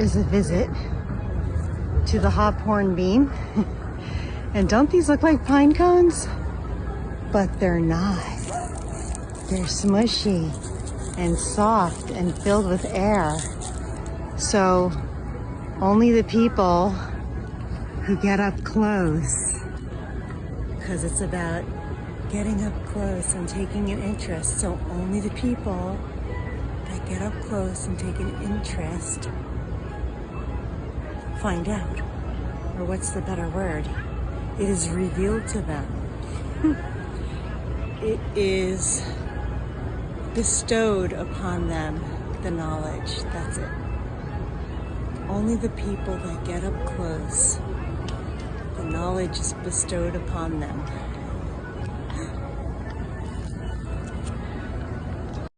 is a visit to the hop horn bean. And don't these look like pine cones? But they're not. They're smushy and soft and filled with air. So only the people who get up close, because it's about getting up close and taking an interest. So only the people that get up close and take an interest find out. Or what's the better word? It is revealed to them. It is bestowed upon them, the knowledge. That's it. Only the people that get up close, the knowledge is bestowed upon them.